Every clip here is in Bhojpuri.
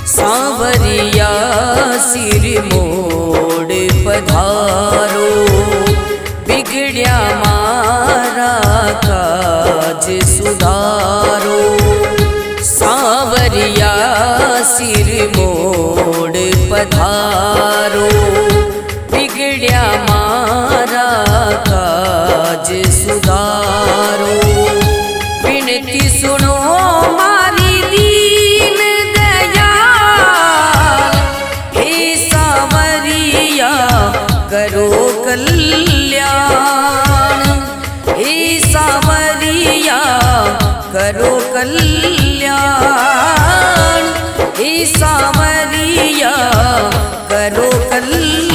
सांवरिया सिर मोड़ पधारो, बिगड़िया मारा काज सुधारो। सांवरिया सिर मोड़ पधारो, बिगड़िया मारा काज सुधारो। विनती सुनो मारी दीन दयाल, हे सांवरिया करो कल्याण। हे सांवरिया करो कल्याण, हे सांवरिया करो कल्याण।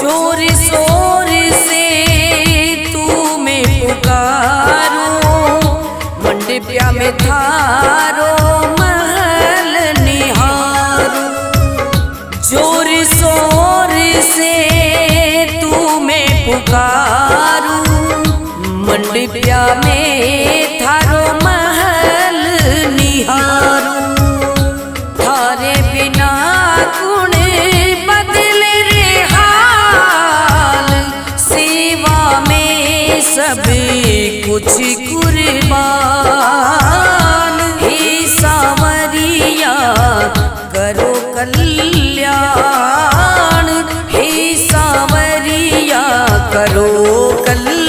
जोर शोर से तुम्हें पुकारो, मंडपिया में थारो महल निहारो। जोर शोर से तुम्हें पुकारो, मंडपिया में थारो महल निहारो। थारे बिना गुण बदले रे हाल, सेवा में सब कुछ कुर्बान। हे सांवरिया करो कल्याण, हे सांवरिया करो कल्याण।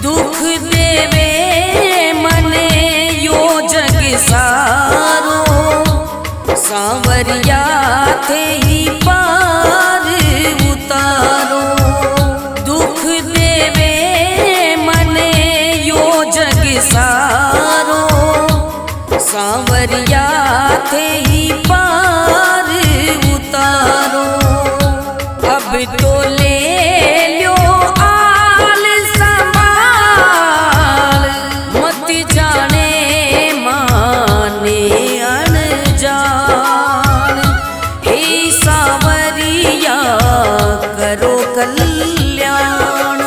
दुख देवे मने यो जग सारो, सांवरिया थे ही पार उतारो। दुख देवे मने यो जग सारो, सांवरिया थे ही पार उतारो। अब तो ले लो आल संभाल, मत जाने माने अनजान। हे सांवरिया करो कल्याण।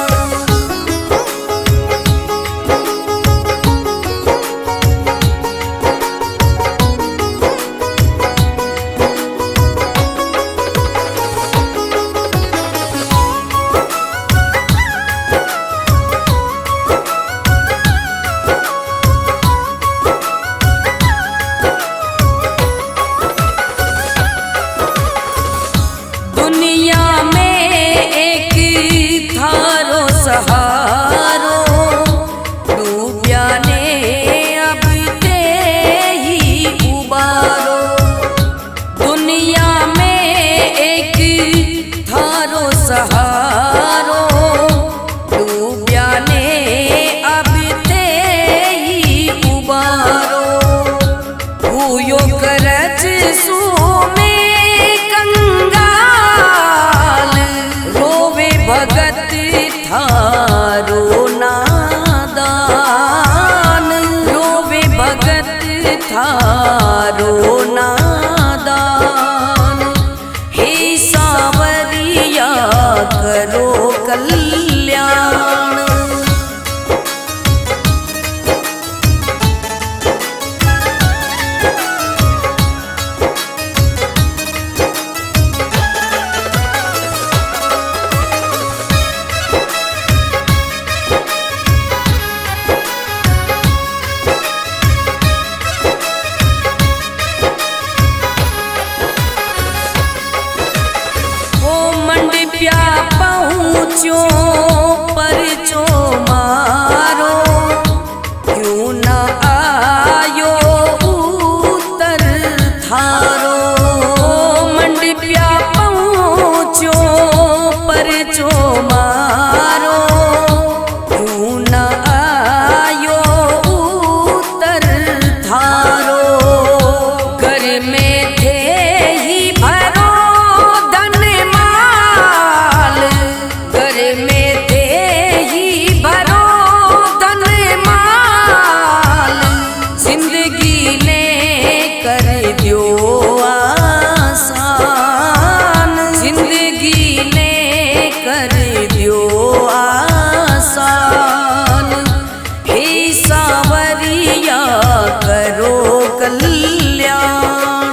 दुनिया में एक थारो सहारो, डूबिया ने अब ते ही उबारो। दुनिया में एक थारो सहारो, डूबिया ने अब ते ही उबारो। हुयो करज सो में कंगाल, रोवे भगत थारो नादान। रोवे भगत थारो नादान। हे सांवरिया करो कल्याण। पहुँचो परचो मारो, क्यों न आयो उत्तर थारो। मंडप्या पहुँचो परचो मारो, क्यों न आयो उत्तर थारो। घर में थे ही भरो धन माल, घर में थे ही भरो धन माल। जिंदगी ने कर दियो आसान, जिंदगी ने कर दियो आसान। हे सावरिया करो कल्याण।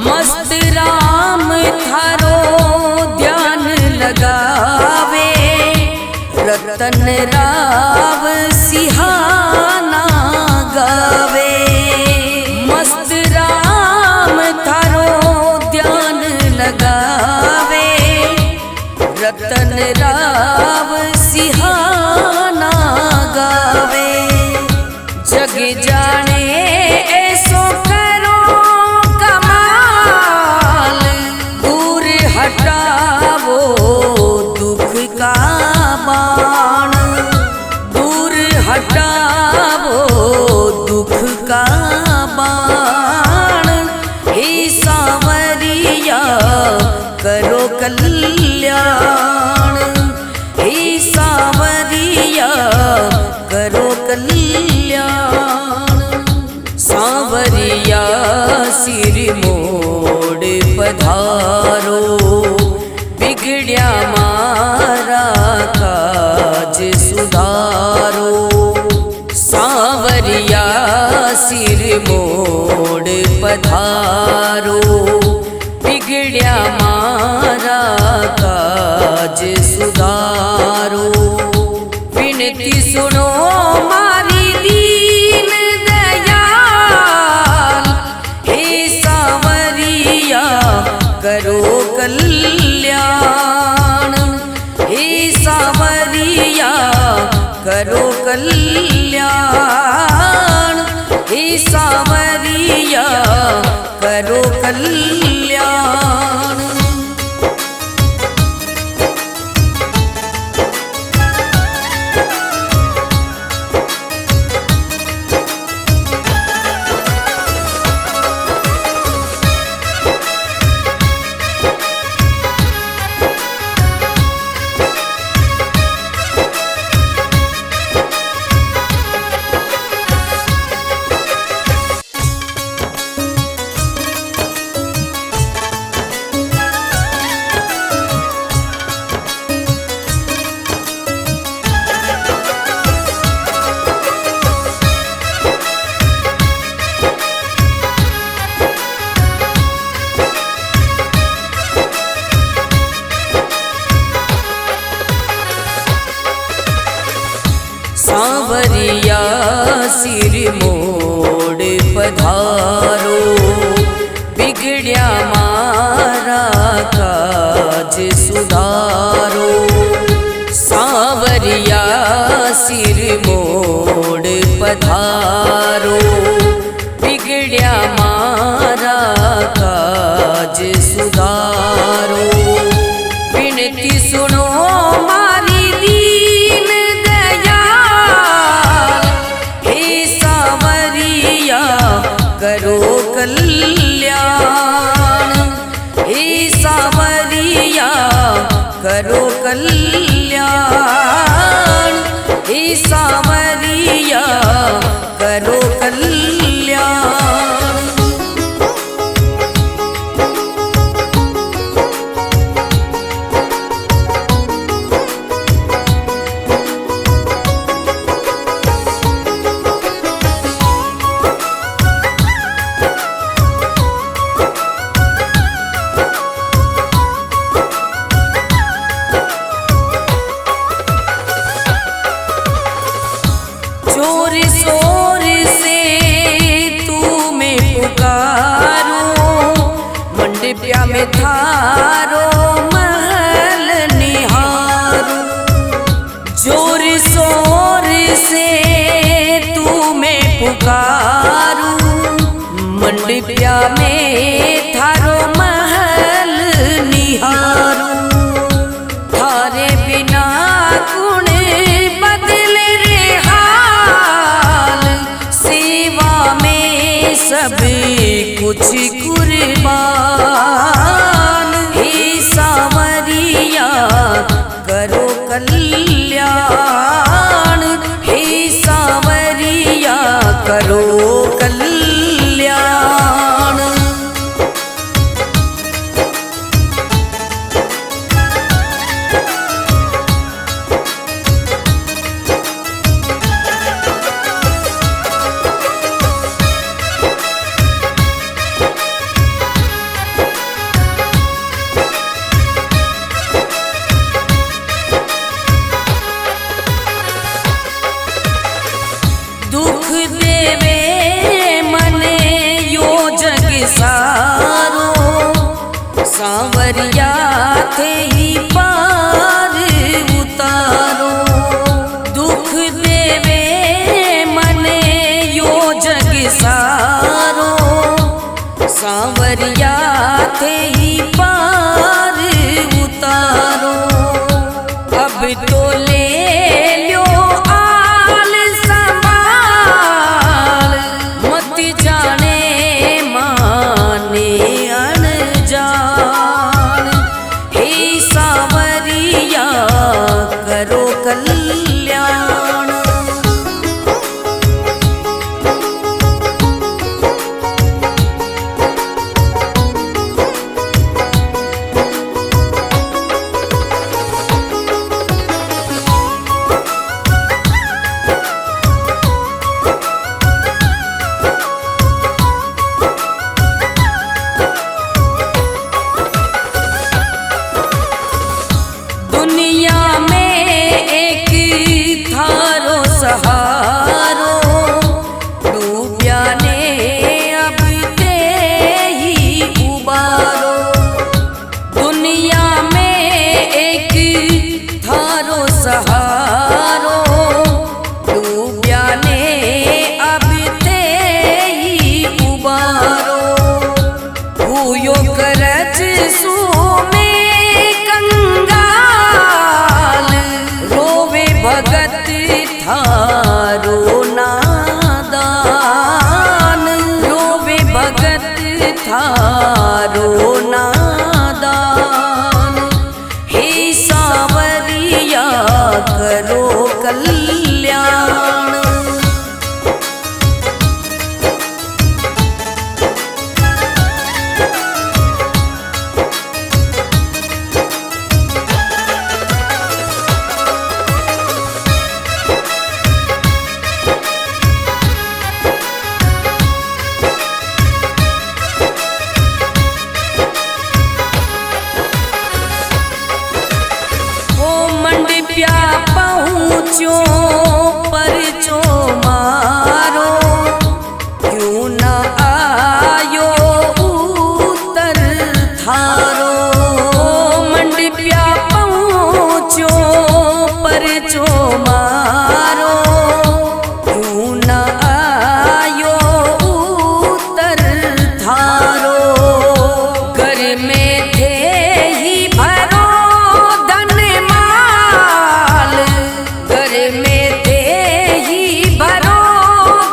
मस्त राम थारो ध्यान लगावे, रतन राव सिहाना गावे। मस्त राम थारो ध्यान लगावे, रतन राव सिहाना गावे। जग जाने ऐसो करो कमाल, दूर हटावो दुख का बाण, दूर हटावो दुख का बाण। हे सावरिया करो कल्याण, हे सावरिया करो कल्याण। सावरिया सिर मोड़ पधारो, बिगड़िया मारा काज सुधारो। सावरिया सिर मोड़ पधारो, बिगड़िया मारा काज सुधारो। विनती सुनो मारी दीन दयाल, हे सावरिया करो कल्याण, हे सावरिया करो कल्याण, हे सावरिया करो कल्याण। सावरिया सिर मोड़ पधारो, बिगड़िया मारा काज सुधारो। सावरिया सिर मोड़ पधारो, बिगड़िया मारा काज सुधारो। विनती सुनो मारी दीन दयाल, हे सावरिया करो कल्याण, हे सावरिया करो कल्याण, हे सावरिया करो कल्याण। मंडपिया में थारो महल निहारो, जोर शोर से तू मैं पुकारू, मंडपिया में थारो महल निहारो, थारे बिना कुण बदले रे हाल, सेवा में सब कुछ कुर्बान, हे सांवरिया करो कल्याण, हे सांवरिया करो कल्याण। दुख देवे मने यो जग सारो, सांवरिया थे ही पार उतारो, दुख देवे मने यो जग सारो, सांवरिया थे ही पार उतारो, अब तो ले लो आल संभाल, मत जाने माने अनजान, हे सांवरिया करो कल्याण। दुनिया में एक थारो सहारो, डूबिया ने अब ते ही उबारो, दुनिया में एक थारो सहारो, डूबिया ने अब ते ही उबारो, हुयो करज सो में कंगाल, रोवे भगत थारो नादान, रोवे भगत थारो नादान, हे सांवरिया करो कल्याण। मंडपिया पहुँचो परचो मारो, क्यों न आयो उत्तर थारो, मंडपिया पहुँचो परचो मारो, क्यों न आयो उत्तर थारो, घर में थे ही भरो धन माल, घर में थे ही भरो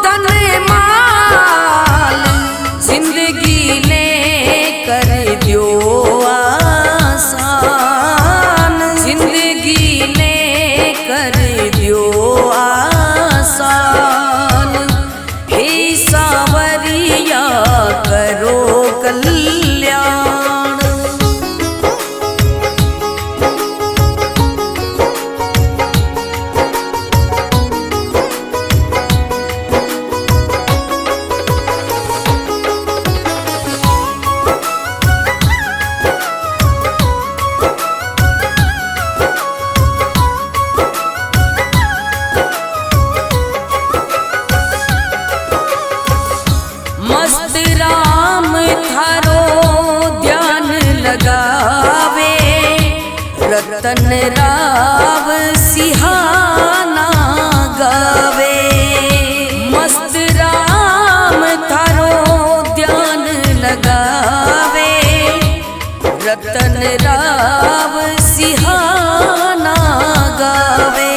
धन माल, जिंदगी ने कर दियो आसान, जिंदगी ने कर दियो आसान, हे सांवरिया करो कल्याण। मस्त राम थारो ध्यान रतन राव सिहाना गावे। मस्त राम थारो ध्यान लगावे, रतन राव सिहाना गावे।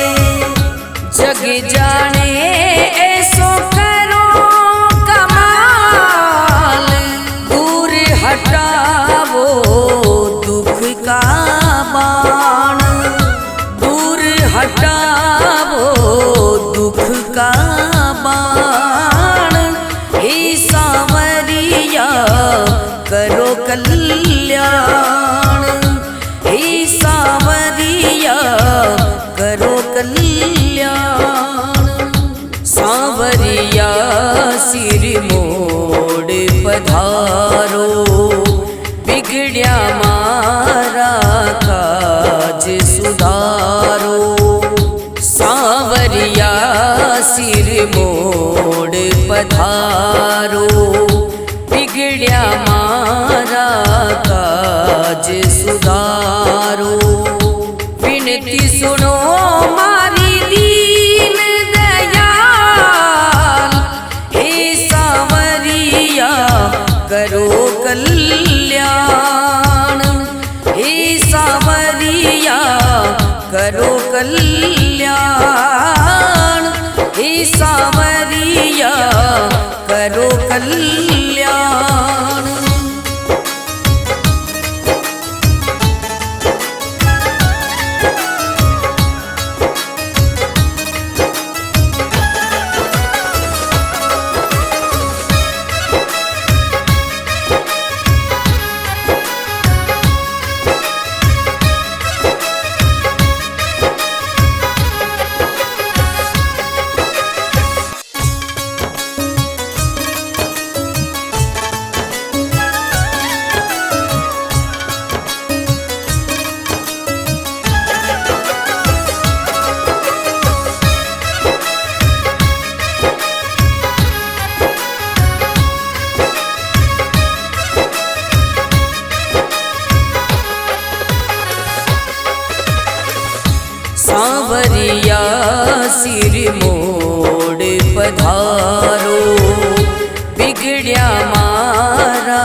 जग जाने ऐसो करो कमाल, दूर हटावो दुख का बाण, दूर हटावो दुख का बाण। हे सांवरिया करो कल्याण, हे सांवरिया करो कल्याण। सांवरिया सिर मोड़ पधारो, बिगड़िया मारा काज सुधारो। सांवरिया सिर मोड़ पधारो, बिगड़िया मारा काज सुधारो। विनती सुनो मारी दीन दयाल, हे सांवरिया करो कल्याण, हे सांवरिया करो कल्याण, हे सांवरिया करो कल्याण। सांवरिया सिर मोड़ पधारो, बिगड़िया मारा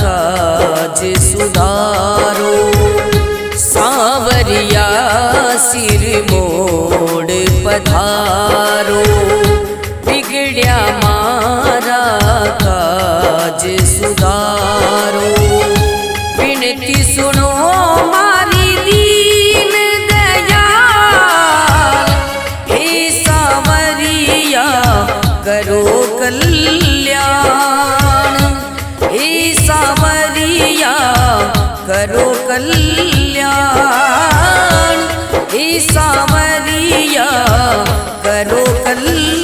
काज सुधारो। सांवरिया सिर मोड़ पधारो, बिगड़िया मारा काज सुधारो। विनती सुनो मारी दीन दयाल, हे सांवरिया करो कल्याण, हे सांवरिया करो कल्याण, हे सांवरिया करो कल्याण।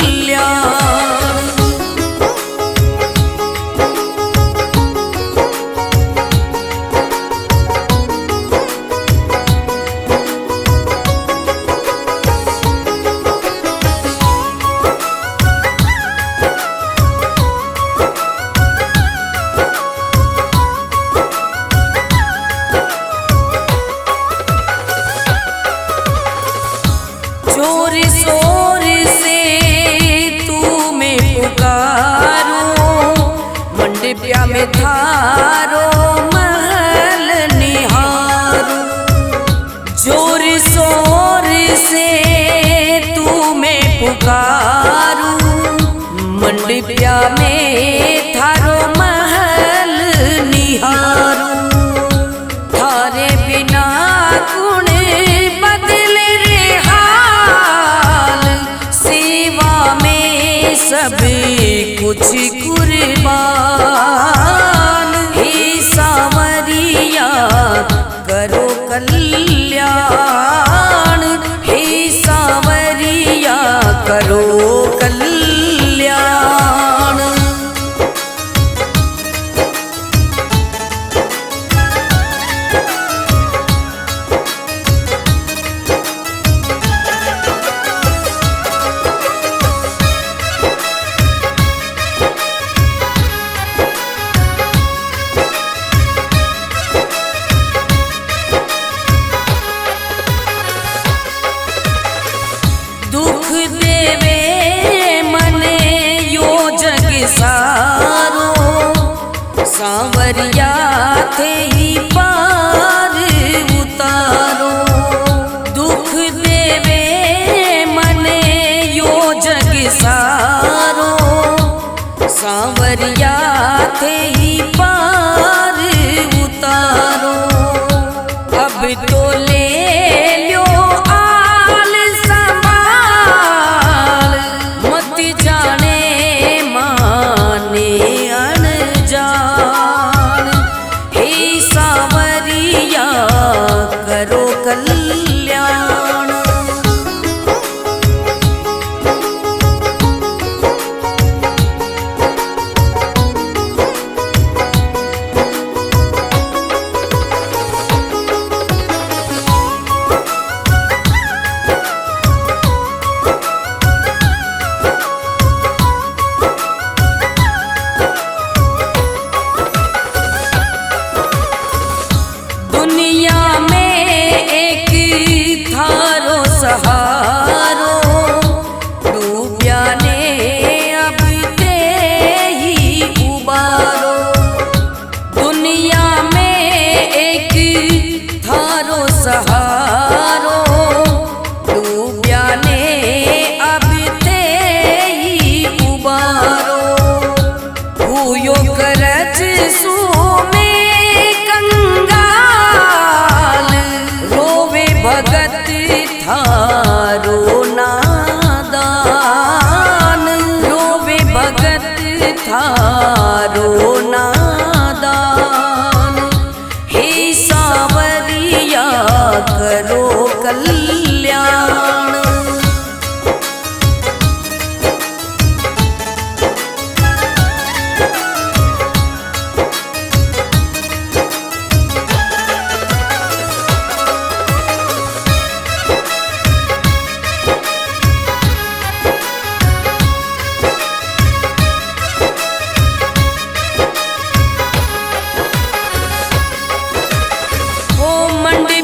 चोर सो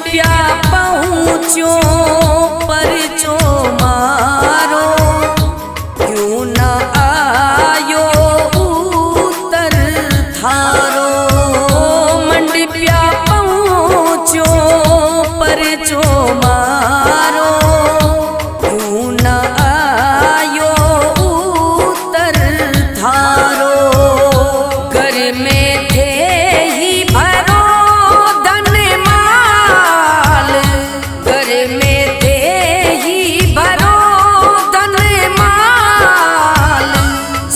मंडप्या पहुँचो परचो मारो, क्यों न आयो उत्तर थारो। मंडप्या पहुँचो परचो मारो, क्यों न आयो उत्तर थारो। घर में थे ही भरो धन माल, घर में थे ही भरो धन माल।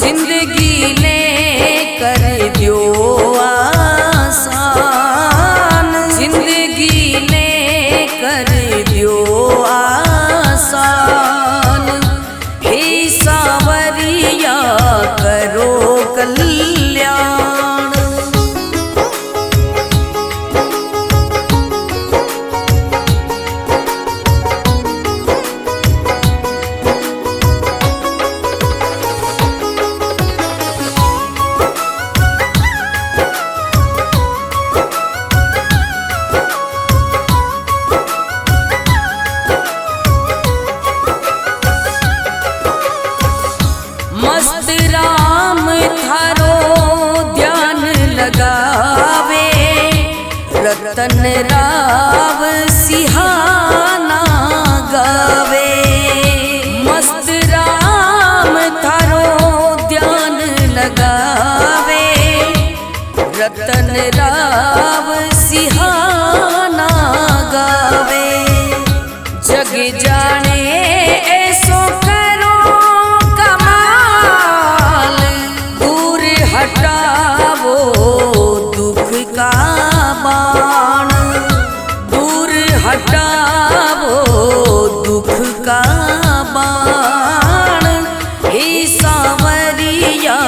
जिंदगी ने कर दियो आसान, जिंदगी ने कर दियो आसान। हे सांवरिया करो कल्याण। मस्त राम थारो ध्यान लगावे, रतन राव सिहाना गावे। मस्त राम थारो ध्यान लगावे, रतन राव सिहाना गावे। जग जाने ऐसो करो कमाल, दूर हटावो दुख का बाण, दूर हटावो दुख का बाण। हे सांवरिया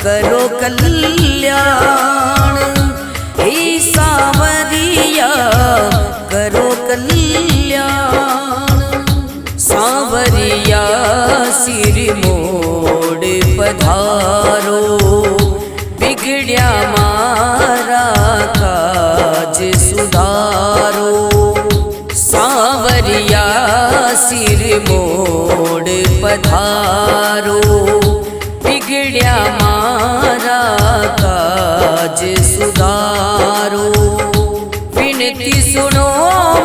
करो कल्याण, हे सांवरिया करो कल्याण। सांवरिया सिर मोड़ पधारो, बिगड़िया मारा काज सुधारो। सांवरिया सिर मोड़ पधारो, बिगड़िया मारा काज सुधारो। विनती सुनो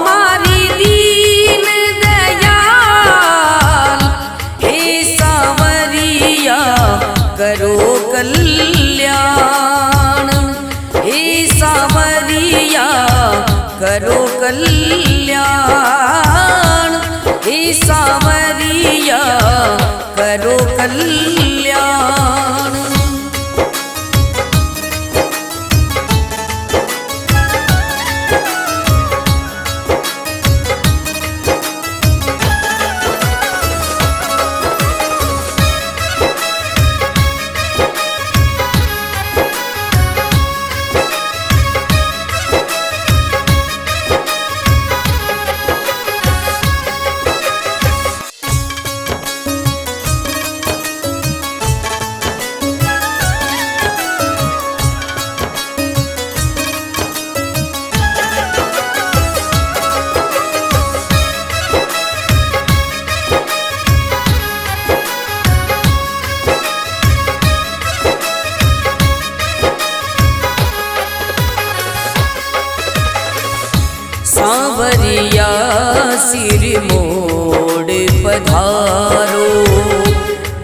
मारी दीन दयाल, हे सांवरिया करो कल्याण, हे सांवरिया करो कल्याण, हे सांवरिया करो कल्याण। सांवरिया सिर मोड़ पधारो,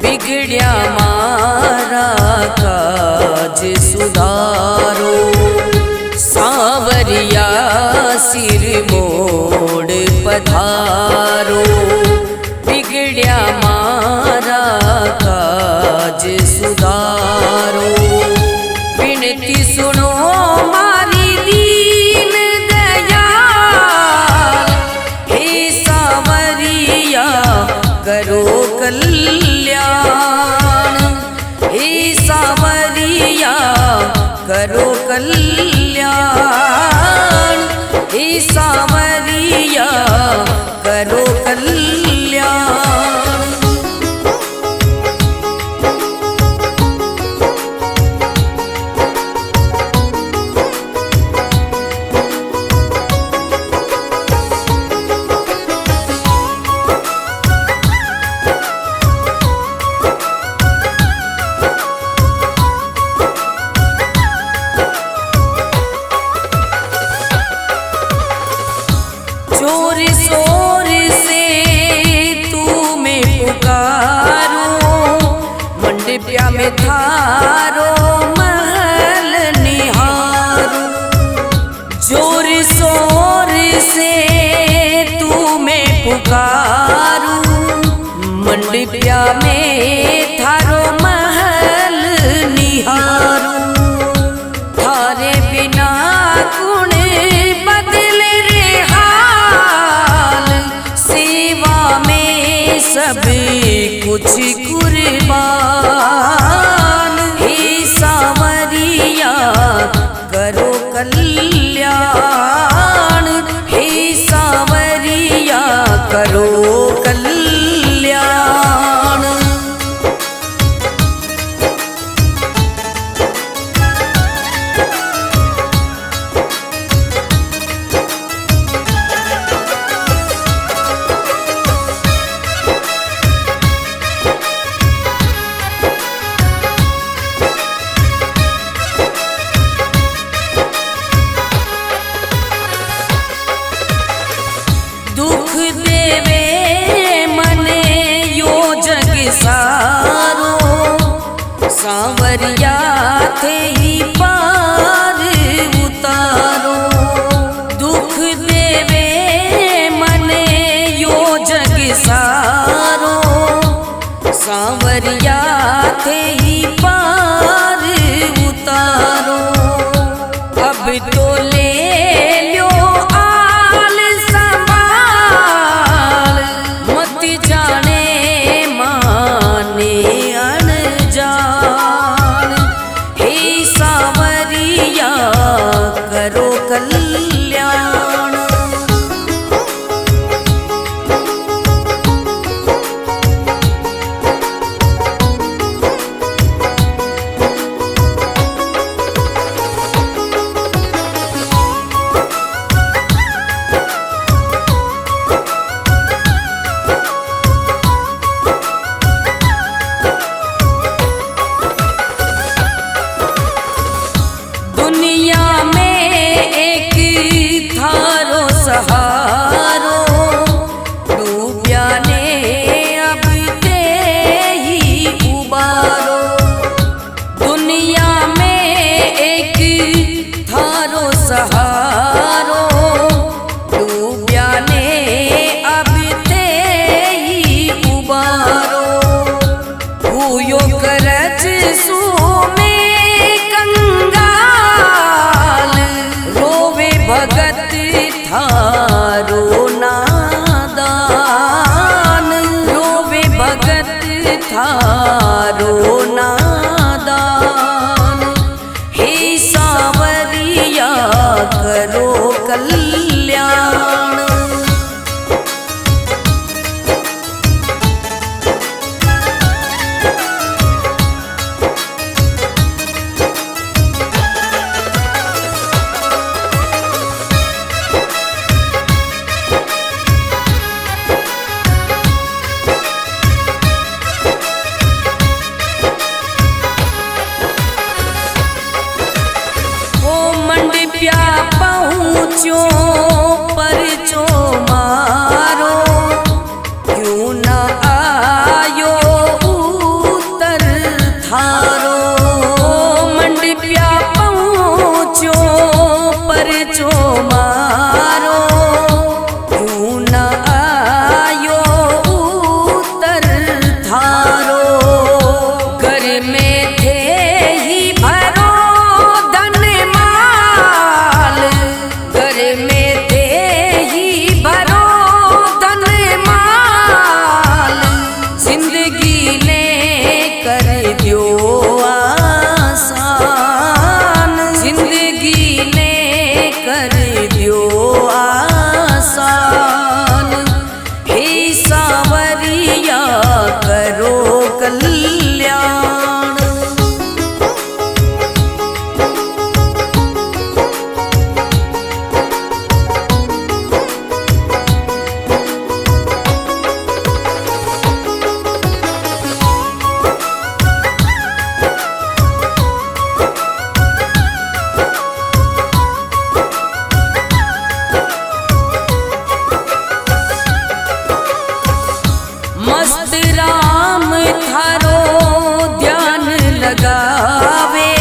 बिगड़िया मारा काज सुधारो। सांवरिया सिर मोड़ पधारो, बिगड़िया मारा काज सुधारो। विनती सुनो मारी दीन दयाल, हे सांवरिया करो कल्याण, हे सांवरिया करो कल्याण, हे सांवरिया करो कल्याण। मंडपिया में थारो महल निहारो, थारे बिना कुण बदले रे हाल, सेवा में सब कुछ कुर्बान, हे सांवरिया करो कल्याण, हे सांवरिया करो कल्याण। दुख देवे मने यो जग सारो, सांवरिया थे ही पार उतारो। दुख देवे मने यो जग सारो, सांवरिया थे ही पार उतारो। अब तो ले लो आल संभाल, मत जाने माने अनजान, हे सांवरिया करो कल्याण। दुनिया में एक थारो सहारो, डूबिया ने अब ते ही उबारो। दुनिया में एक थारो सहारो, डूबिया ने अब ते ही उबारो। हुयो करज सो में कंगाल, रोवे भगत थारो नादान, रोवे भगत थारो नादान, हे सांवरिया करो कल्याण। मंडपिया पहुँचो परचो मारो, क्यों न आयो उत्तर थारो। मंडपिया पहुँचो परचो मारो, क्यों न आयो उत्तर थारो। घर में थे ही भरो धन माल, घर में थे ही भरो धन माल, जिंदगी ने कर दियो आसान, जिंदगी ने कर दियो आसान, हे सांवरिया करो कल्याण। मस्त राम थारो ध्यान लगावे,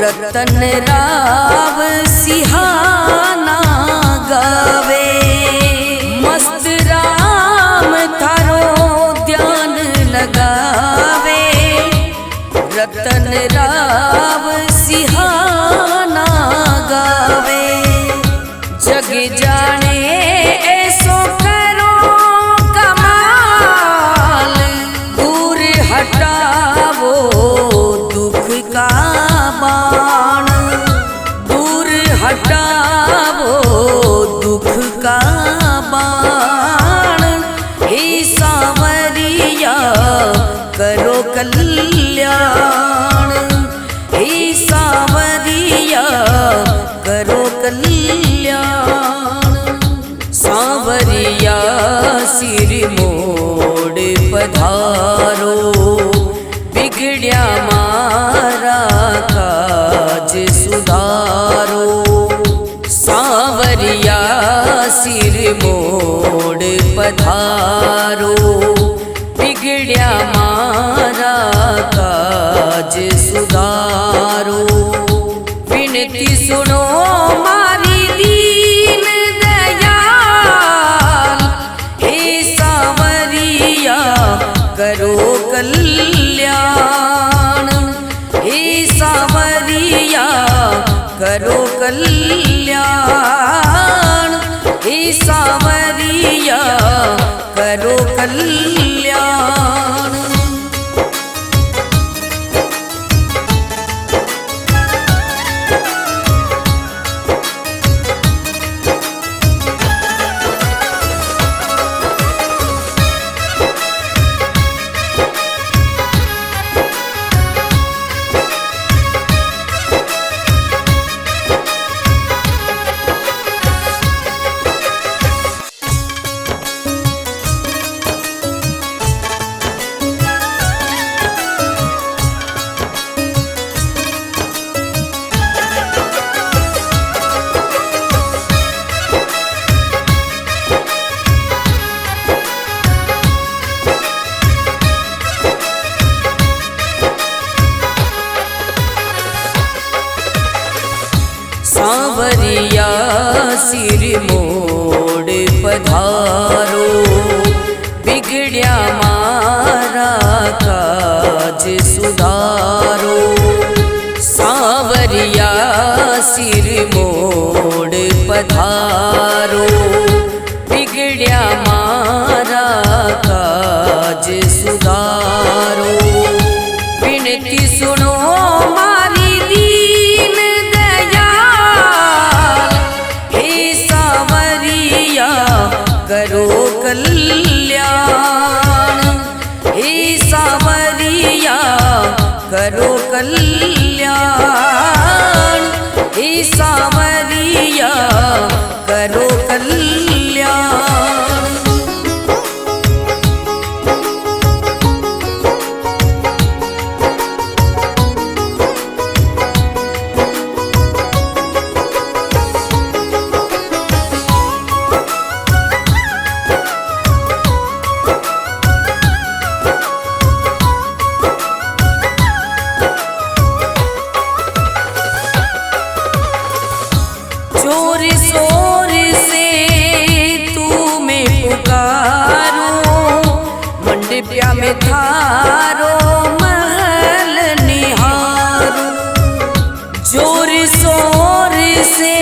रतन राव सिहाना गावे। मस्त राम थारो ध्यान हटावो दुख का बाण, हे सांवरिया करो कल्याण, हे सांवरिया करो कल्याण। सांवरिया सिर मोड़ पधारो, बिगड़िया मारा काज सुधारो। सांवरिया सिर मोड़ पधारो, बिगड़िया मारा काज सुधारो। विनती सुनो मारी दीन दयाल, हे सांवरिया करो कल्याण, हे सांवरिया करो कल्याण, हे सांवरिया करो कल्याण। सांवरिया सिर मोड़ पधारो, बिगड़िया मारा काज सुधारो। सांवरिया सिर मोड़ पधारो, बिगड़िया मारा काज सुधारो। विनती सुनो मारी दीन दयाल, हे सांवरिया करो कल्याण, हे सांवरिया करो कल्याण, हे सांवरिया करो कल्याण। जोर शोर से तुम्हें पुकारो, मंडपिया में थारो महल निहारो। जोर शोर से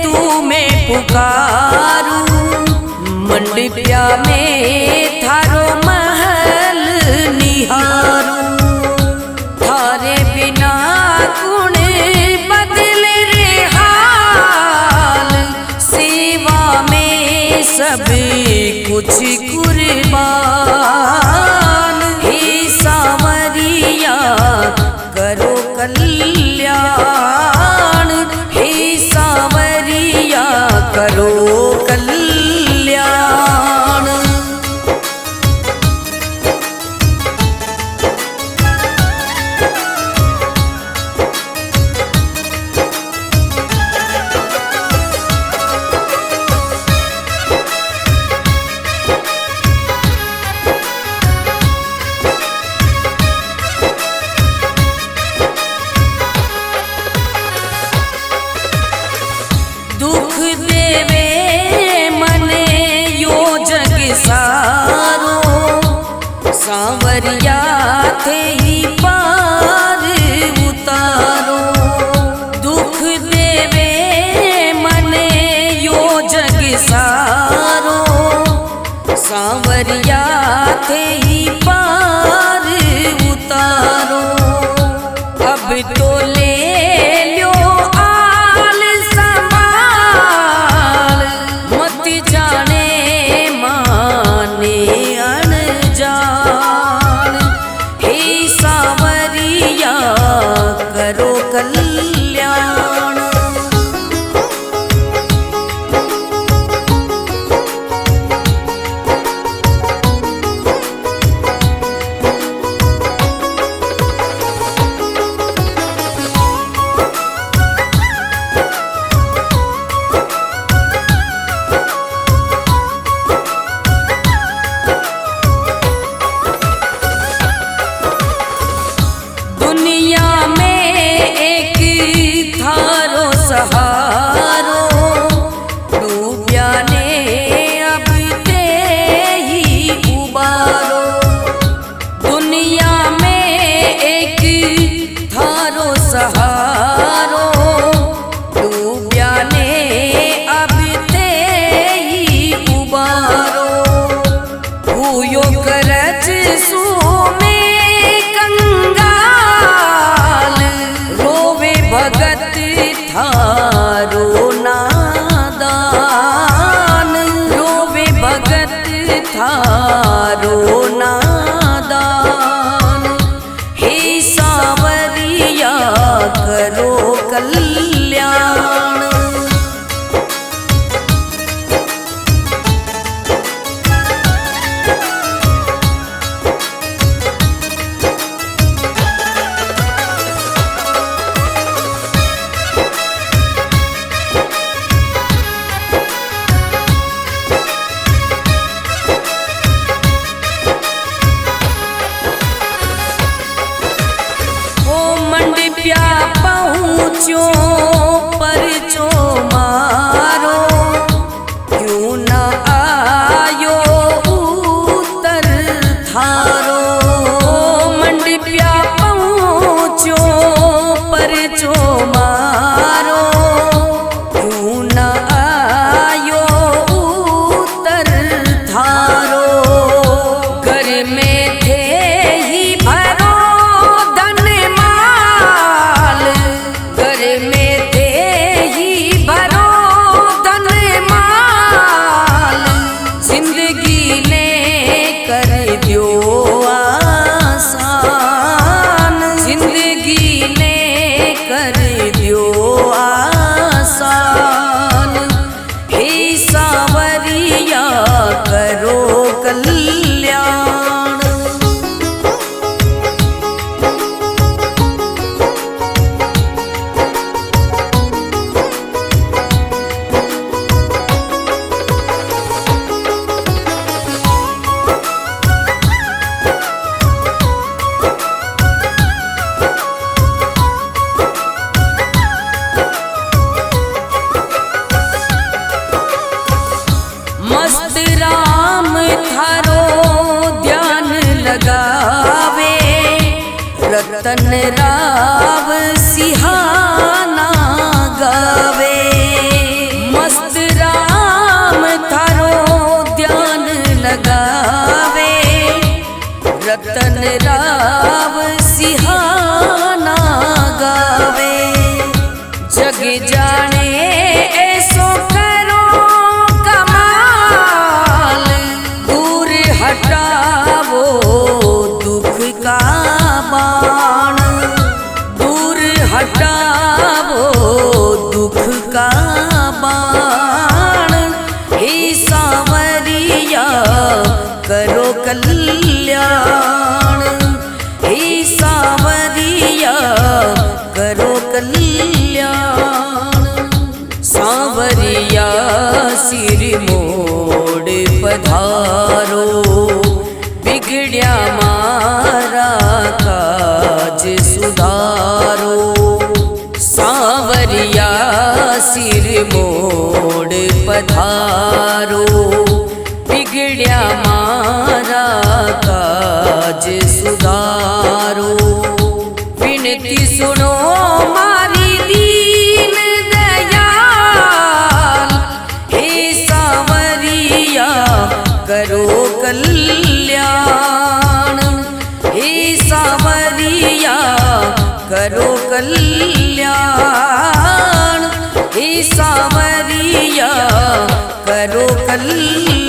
तुम्हें पुकारो, मंडपिया में थारो महल निहारो। थारे बिना कुण बदले रे हाल, सेवा में सब कुछ कुर्बान, हे सांवरिया करो कल्याण, हे सांवरिया करो कल्याण। दुख देवे मने यो जग सारो, सांवरिया थे ही पार उतारो। दुख देवे मने यो जग सारो, सांवरिया थे ही पार उतारो। अब तो ले लो आल सिर मोड़ पधारो, बिगड़िया मारा काज सुधारो। सांवरिया सिर मोड़ पधारो, बिगड़िया मारा काज सुधारो। विनती सुनो मारी दीन दयाल, हे सांवरिया करो कल्याण। हे सांवरिया करो कल्याण, हे सांवरिया करो कल्याण।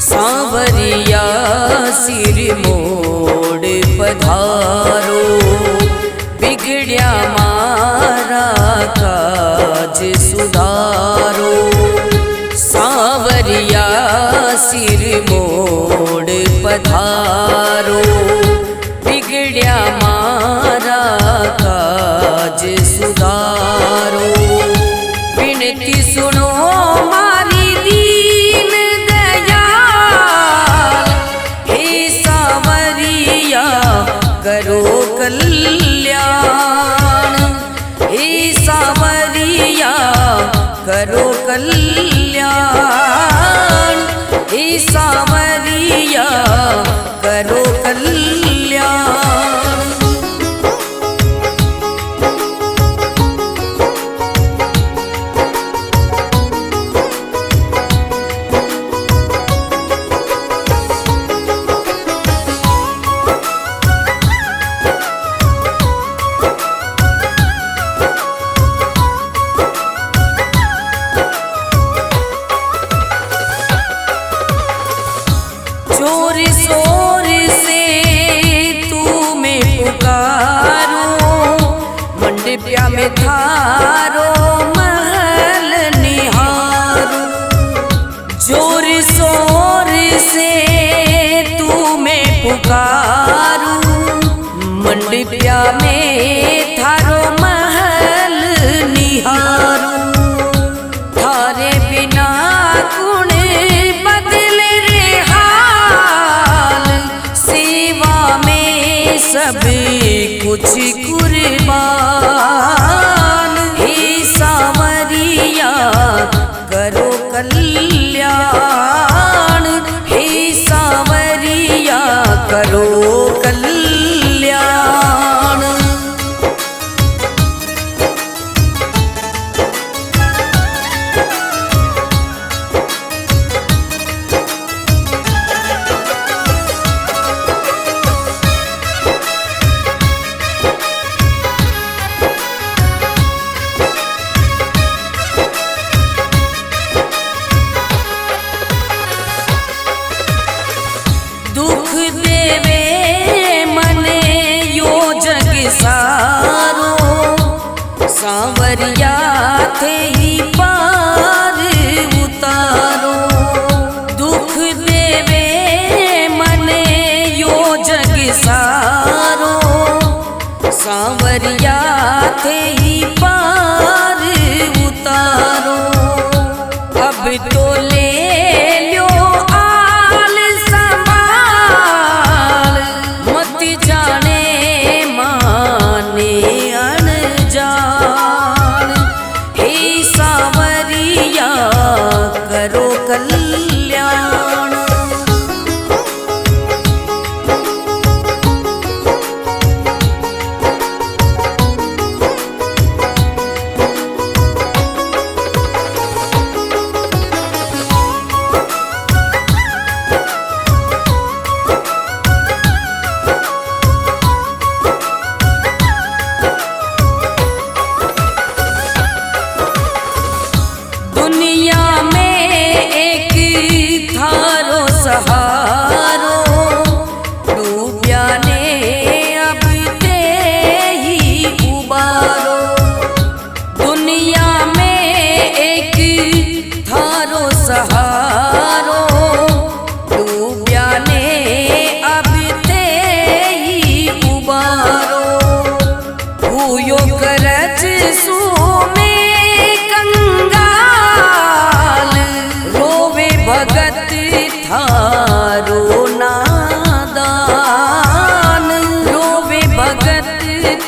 सांवरिया सिर मोड़ पधारो, बिगड़िया मारा काज सुधारो। सांवरिया सिर मोड़ पधारो, बिगड़िया मारा काज सुधारो। विनती सुनो मारी दीन दयाल, हे सांवरिया करो कल्याण। हे सांवरिया करो कल्याण, हे सांवरिया करो कल्याण। जोर शोर से तुम्हें पुकारो, मंडपिया में थारो महल निहारो। जोर शोर से तुम्हें पुकारो, मंडपिया में थारो महल निहारो। थारे बिना कुण बदले रे हाल, सेवा में सब कुछ कुर्बान। हे सांवरिया करो कल्याण, हे सांवरिया करो कल्याण। दुख देवे मने यो जग सारो, सांवरिया थे ही पार उतारो। दुख देवे मने यो जग सारो, सांवरिया थे ही पार उतारो। अब तो ले लो आल संभाल, मत जाने माने अनजान। हे सांवरिया करो कल्याण।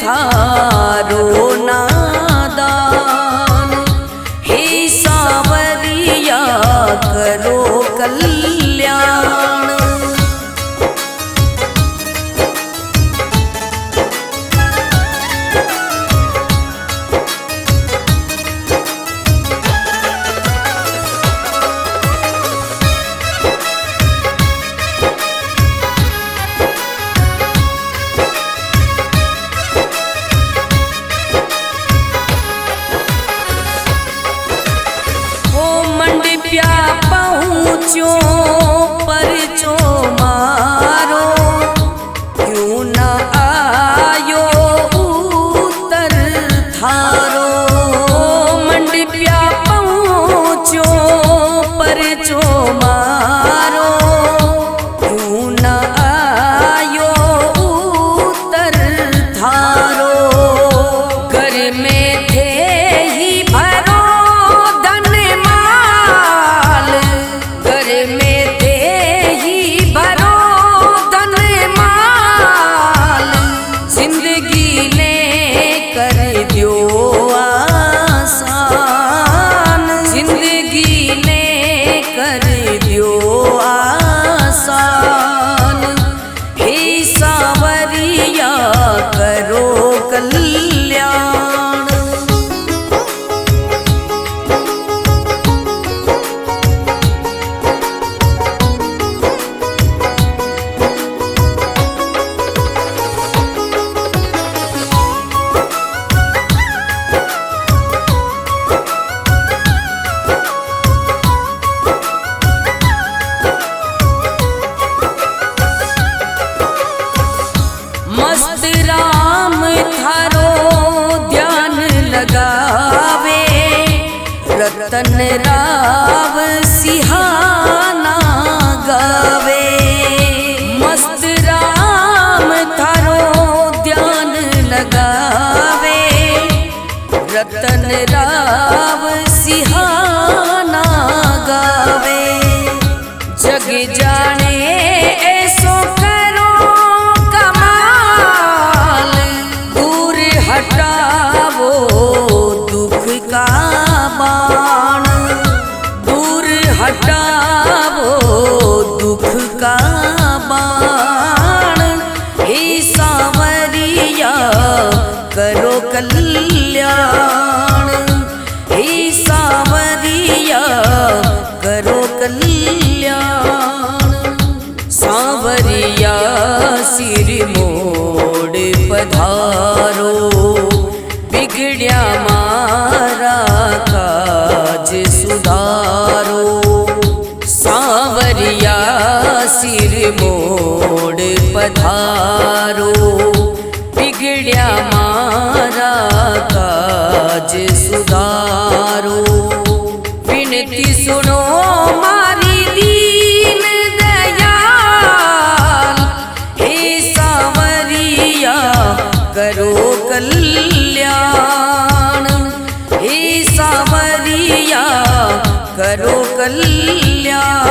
थारो नादान। हे सांवरिया करो कल्याण। पहुँचो परचो मारो क्यों न आयो उत्तर थारो। मंडप्या पहुँचो परचो मारो क्यों न आयो उत्तर थारो। घर में थे ही भरो धन माल, घर में थे ही भरो धन माल। जिंदगी ने कर दियो आसान, जिंदगी ने कर दियो आसान। हे सांवरिया करो कल्याण। मस्त राम थारो ध्यान लगावे, रतन राव सिहाना गावे। मस्त राम थारो ध्यान लगावे, रतन राव सिहाना गावे। जग जाने ऐसो करो कमाल, दूर हटावो दुख का बाण, दूर हटावो दुख का बाण। हे सांवरिया करो कल्याण, हे सांवरिया करो कल्याण। सांवरिया सिर मोड़ पधारो, बिगड़िया मारा काज सुधारो। सांवरिया सिर मोड़ पधारो, बिगड़िया मारा काज सुधारो। विनती सुनो मारी दीन दयाल, हे सांवरिया करो कल्याण। हे सांवरिया करो कल्याण।